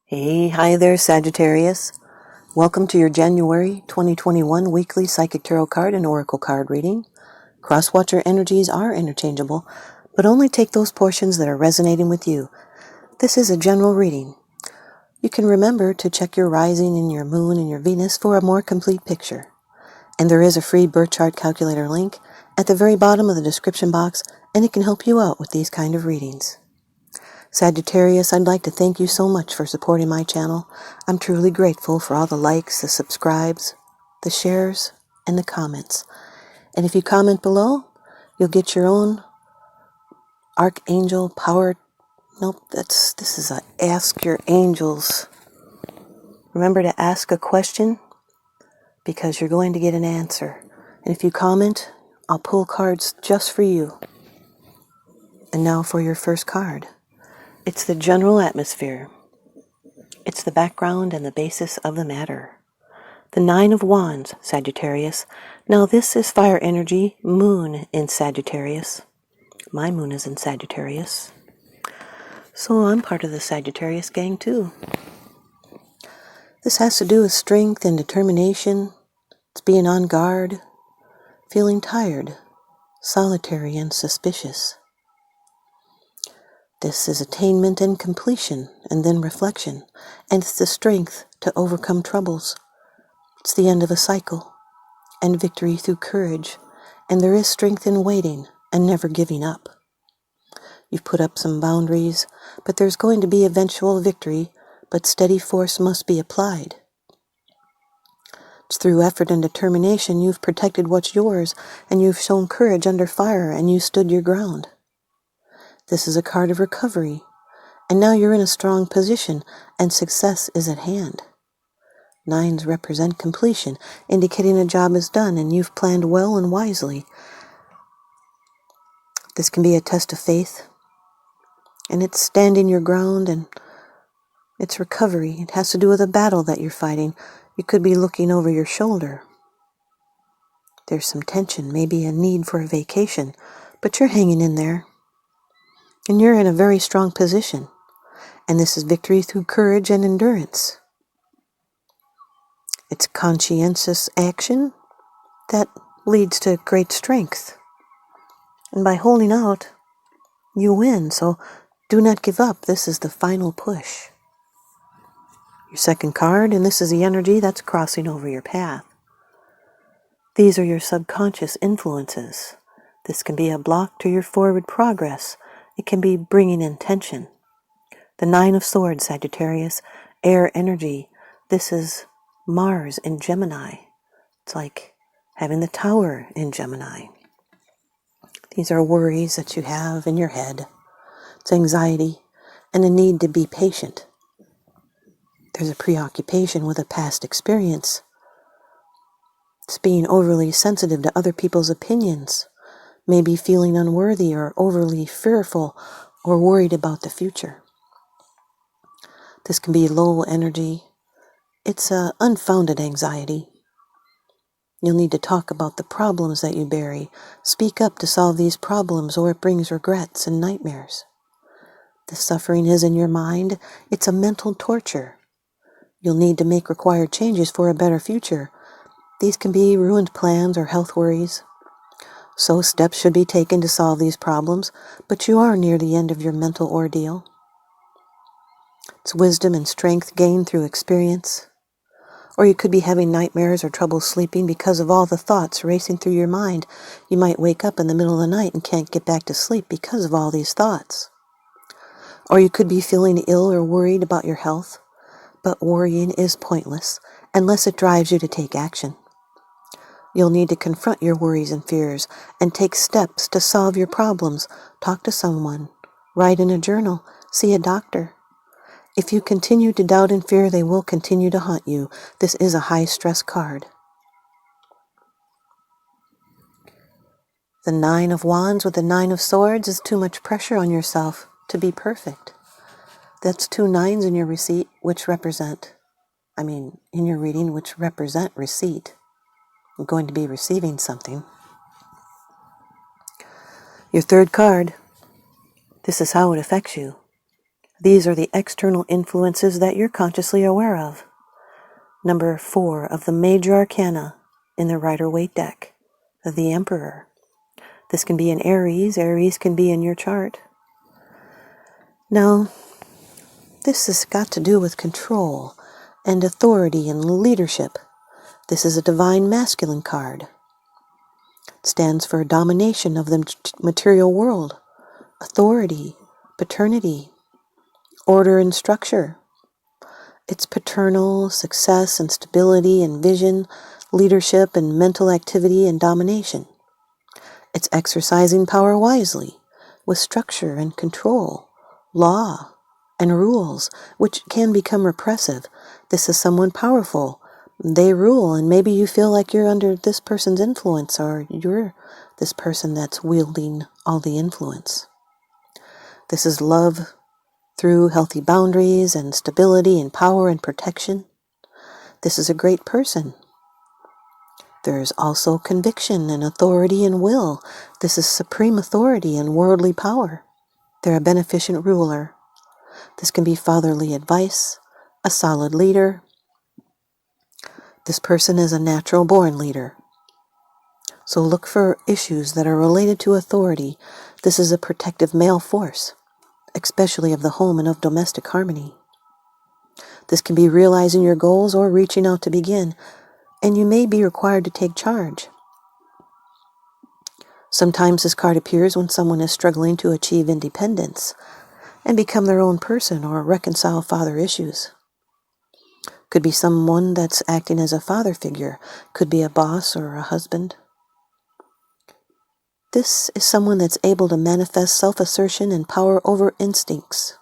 Hey, hi there, Sagittarius. Welcome to your January 2021 weekly Psychic Tarot card and Oracle card reading. Cross-watcher energies are interchangeable, but only take those portions that are resonating with you. This is a general reading. You can remember to check your rising and your moon and your Venus for a more complete picture. And there is a free birth chart calculator link at the very bottom of the description box, and it can help you out with these kind of readings. Sagittarius, I'd like to thank you so much for supporting my channel. I'm truly grateful for all the likes, the subscribes, the shares, and the comments. And if you comment below, you'll get your own Archangel Power. Nope, this is a Ask Your Angels. Remember to ask a question because you're going to get an answer. And if you comment, I'll pull cards just for you. And now for your first card. It's the general atmosphere. It's the background and the basis of the matter. The Nine of Wands, Sagittarius. Now this is fire energy, moon in Sagittarius. My moon is in Sagittarius. So I'm part of the Sagittarius gang too. This has to do with strength and determination. It's being on guard, feeling tired, solitary and suspicious. This is attainment and completion, and then reflection, and it's the strength to overcome troubles. It's the end of a cycle, and victory through courage, and there is strength in waiting and never giving up. You've put up some boundaries, but there's going to be eventual victory, but steady force must be applied. It's through effort and determination you've protected what's yours, and you've shown courage under fire, and you stood your ground. This is a card of recovery, and now you're in a strong position, and success is at hand. Nines represent completion, indicating a job is done, and you've planned well and wisely. This can be a test of faith, and it's standing your ground, and it's recovery. It has to do with a battle that you're fighting. You could be looking over your shoulder. There's some tension, maybe a need for a vacation, but you're hanging in there. And you're in a very strong position. And this is victory through courage and endurance. It's conscientious action that leads to great strength. And by holding out, you win. So do not give up. This is the final push. Your second card, and this is the energy that's crossing over your path. These are your subconscious influences. This can be a block to your forward progress. It can be bringing in tension. The Nine of Swords, Sagittarius, air energy. This is Mars in Gemini. It's like having the Tower in Gemini. These are worries that you have in your head. It's anxiety and a need to be patient. There's a preoccupation with a past experience. It's being overly sensitive to other people's opinions, maybe feeling unworthy or overly fearful or worried about the future. This can be low energy. It's unfounded anxiety. You'll need to talk about the problems that you bury. Speak up to solve these problems, or it brings regrets and nightmares. The suffering is in your mind. It's a mental torture. You'll need to make required changes for a better future. These can be ruined plans or health worries. So steps should be taken to solve these problems, but you are near the end of your mental ordeal. It's wisdom and strength gained through experience. Or you could be having nightmares or trouble sleeping because of all the thoughts racing through your mind. You might wake up in the middle of the night and can't get back to sleep because of all these thoughts. Or you could be feeling ill or worried about your health. But worrying is pointless unless it drives you to take action. You'll need to confront your worries and fears and take steps to solve your problems. Talk to someone. Write in a journal. See a doctor. If you continue to doubt and fear, they will continue to haunt you. This is a high-stress card. The Nine of Wands with the Nine of Swords is too much pressure on yourself to be perfect. That's two nines in your receipt, in your reading, which represent receipt. You're going to be receiving something. Your third card, this is how it affects you. These are the external influences that you're consciously aware of. Number 4 of the major arcana in the Rider-Waite deck, the Emperor. This can be in Aries. Aries can be in your chart. Now, this has got to do with control and authority and leadership. This is a divine masculine card. It stands for domination of the material world, authority, paternity, order and structure. It's paternal, success and stability and vision, leadership and mental activity and domination. It's exercising power wisely, with structure and control, law and rules, which can become repressive. This is someone powerful. They rule, and maybe you feel like you're under this person's influence, or you're this person that's wielding all the influence. This is love through healthy boundaries and stability and power and protection. This is a great person. There's also conviction and authority and will. This is supreme authority and worldly power. They're a beneficent ruler. This can be fatherly advice, a solid leader. This person is a natural-born leader. So look for issues that are related to authority. This is a protective male force, especially of the home and of domestic harmony. This can be realizing your goals or reaching out to begin, and you may be required to take charge. Sometimes this card appears when someone is struggling to achieve independence and become their own person or reconcile father issues. Could be someone that's acting as a father figure, could be a boss or a husband. This is someone that's able to manifest self-assertion and power over instincts.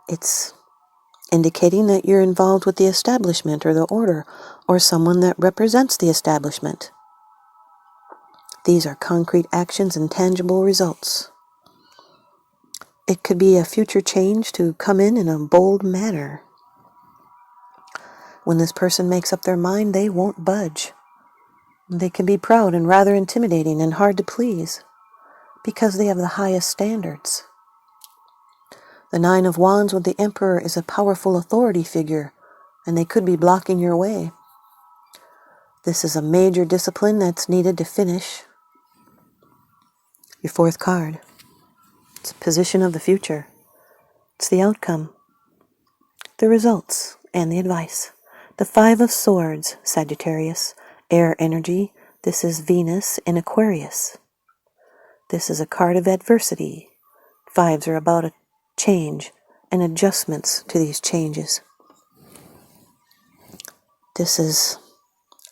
It's indicating that you're involved with the establishment or the order, or someone that represents the establishment. These are concrete actions and tangible results. It could be a future change to come in a bold manner. When this person makes up their mind, they won't budge. They can be proud and rather intimidating and hard to please because they have the highest standards. The 9 of Wands with the Emperor is a powerful authority figure, and they could be blocking your way. This is a major discipline that's needed to finish. Your 4th card. It's a position of the future. It's the outcome, the results, and the advice. The 5 of Swords, Sagittarius, air energy. This is Venus in Aquarius. This is a card of adversity. 5s are about a change and adjustments to these changes. This is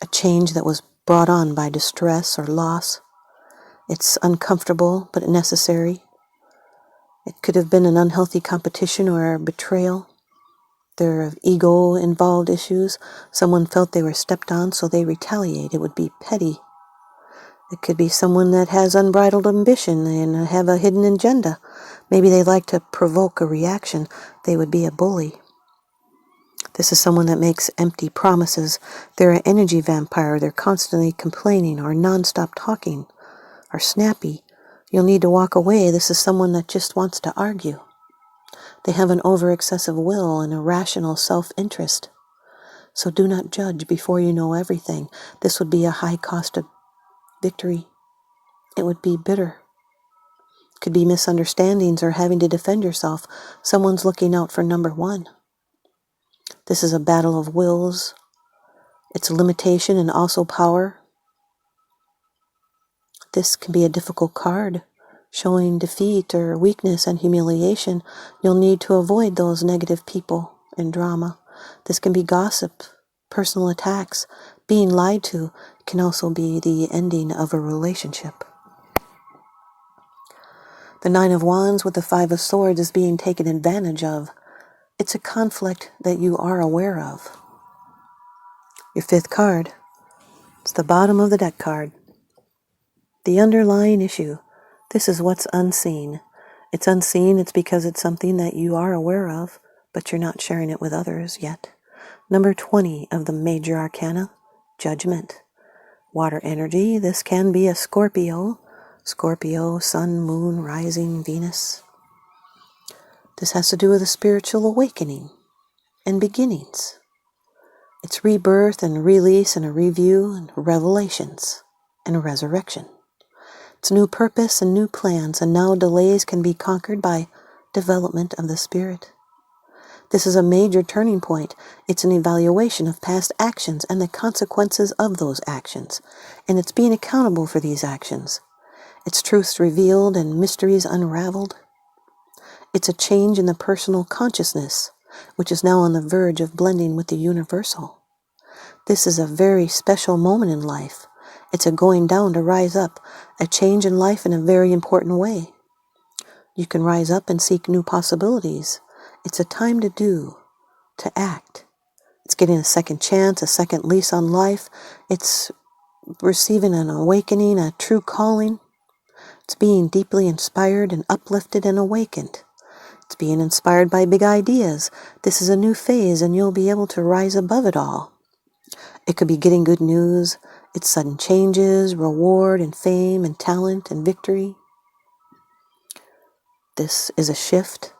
a change that was brought on by distress or loss. It's uncomfortable but necessary. It could have been an unhealthy competition or a betrayal. There are ego-involved issues. Someone felt they were stepped on, so they retaliate. It would be petty. It could be someone that has unbridled ambition and have a hidden agenda. Maybe they like to provoke a reaction. They would be a bully. This is someone that makes empty promises. They're an energy vampire. They're constantly complaining or non-stop talking or snappy. You'll need to walk away. This is someone that just wants to argue. They have an over-excessive will and a rational self-interest. So do not judge before you know everything. This would be a high cost of victory. It would be bitter. Could be misunderstandings or having to defend yourself. Someone's looking out for number 1. This is a battle of wills. It's limitation and also power. This can be a difficult card, showing defeat or weakness and humiliation. You'll need to avoid those negative people and drama. This can be gossip, personal attacks, being lied to. It can also be the ending of a relationship. The 9 of Wands with the 5 of Swords is being taken advantage of. It's a conflict that you are aware of. Your 5th card. It's the bottom of the deck card. The underlying issue. This is what's unseen. It's unseen. It's because it's something that you are aware of, but you're not sharing it with others yet. Number 20 of the major arcana, Judgment. Water energy. This can be a Scorpio. Scorpio, Sun, Moon, Rising, Venus. This has to do with a spiritual awakening and beginnings. It's rebirth and release and a review and revelations and a resurrection. It's new purpose and new plans, and now delays can be conquered by development of the spirit. This is a major turning point. It's an evaluation of past actions and the consequences of those actions, and it's being accountable for these actions. It's truths revealed and mysteries unraveled. It's a change in the personal consciousness, which is now on the verge of blending with the universal. This is a very special moment in life. It's a going down to rise up, a change in life in a very important way. You can rise up and seek new possibilities. It's a time to do, to act. It's getting a second chance, a second lease on life. It's receiving an awakening, a true calling. It's being deeply inspired and uplifted and awakened. It's being inspired by big ideas. This is a new phase, and you'll be able to rise above it all. It could be getting good news. It's sudden changes, reward and fame and talent and victory. This is a shift.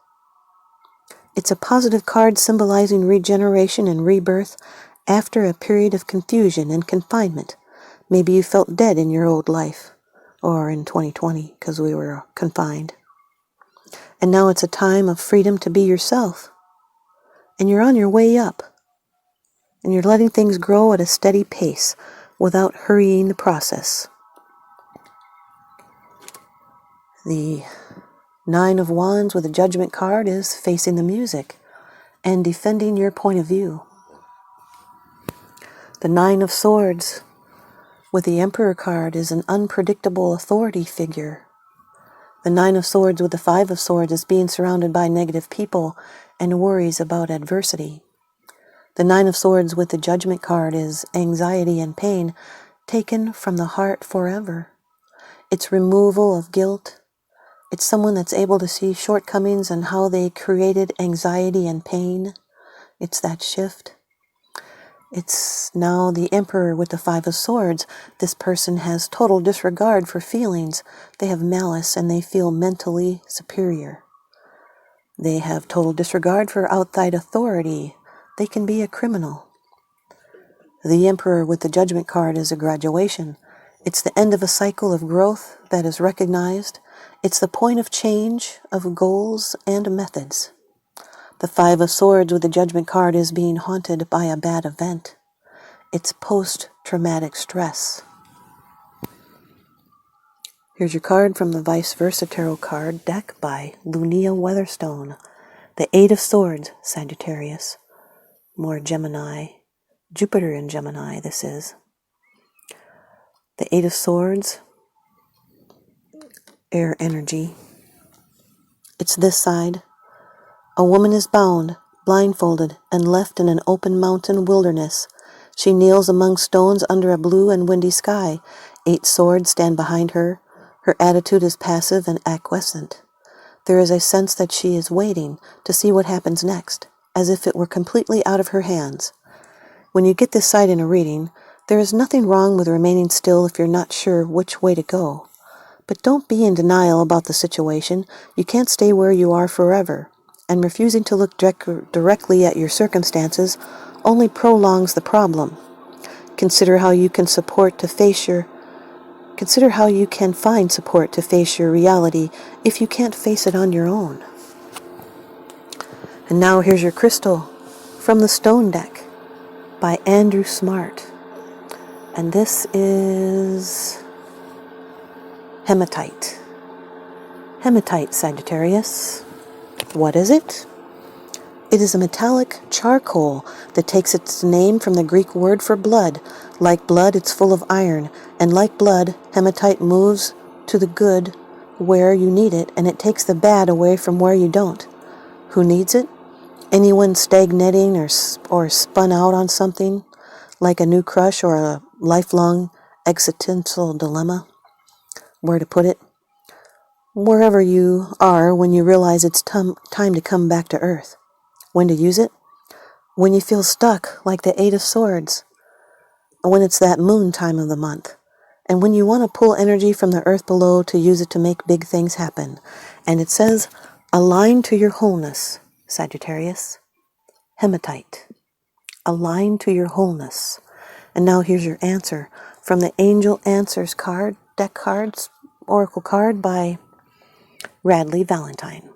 It's a positive card symbolizing regeneration and rebirth after a period of confusion and confinement. Maybe you felt dead in your old life, or in 2020 because we were confined. And now it's a time of freedom to be yourself. And you're on your way up. And you're letting things grow at a steady pace without hurrying the process. The 9 of Wands with the Judgment card is facing the music and defending your point of view. The 9 of Swords with the Emperor card is an unpredictable authority figure. The 9 of Swords with the 5 of Swords is being surrounded by negative people and worries about adversity. The 9 of Swords with the Judgment card is anxiety and pain taken from the heart forever. It's removal of guilt. It's someone that's able to see shortcomings and how they created anxiety and pain. It's that shift. It's now the Emperor with the 5 of Swords. This person has total disregard for feelings. They have malice and they feel mentally superior. They have total disregard for outside authority. They can be a criminal. The Emperor with the Judgment card is a graduation. It's the end of a cycle of growth that is recognized. It's the point of change of goals and methods. The 5 of Swords with the Judgment card is being haunted by a bad event. It's post-traumatic stress. Here's your card from the ViceVersa Tarot card deck by Lunaea Weatherstone. The 8 of Swords, Sagittarius. More Gemini. Jupiter in Gemini, this is. The 8 of Swords. Air energy. It's this side. A woman is bound, blindfolded, and left in an open mountain wilderness. She kneels among stones under a blue and windy sky. 8 swords stand behind her. Her attitude is passive and acquiescent. There is a sense that she is waiting to see what happens next, as if it were completely out of her hands. When you get this side in a reading, there is nothing wrong with remaining still if you're not sure which way to go. But don't be in denial about the situation. You can't stay where you are forever, and refusing to look directly at your circumstances only prolongs the problem. Consider how you can find support to face your reality if you can't face it on your own. And now here's your crystal from the Stone deck by Andrew Smart. And this is Hematite. Hematite, Sagittarius. What is it? It is a metallic charcoal that takes its name from the Greek word for blood. Like blood, it's full of iron, and like blood, hematite moves to the good where you need it, and it takes the bad away from where you don't. Who needs it? Anyone stagnating or spun out on something, like a new crush or a lifelong existential dilemma. Where to put it? Wherever you are when you realize it's time to come back to earth. When to use it? When you feel stuck, like the 8 of Swords. When it's that moon time of the month. And when you want to pull energy from the earth below to use it to make big things happen. And it says, Align to your wholeness, Sagittarius. Hematite. Align to your wholeness. And now here's your answer from the Angel Answers card, deck cards, oracle card by Radleigh Valentine.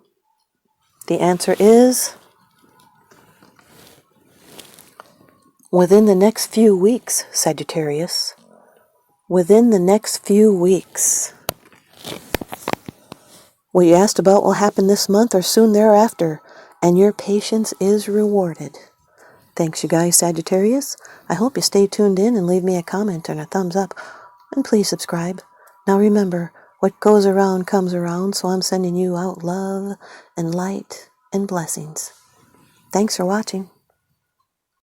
The answer is, within the next few weeks, Sagittarius. Within the next few weeks. What you asked about will happen this month or soon thereafter, and your patience is rewarded. Thanks, you guys, Sagittarius. I hope you stay tuned in and leave me a comment and a thumbs up. And please subscribe. Now remember, what goes around comes around, so I'm sending you out love and light and blessings. Thanks for watching.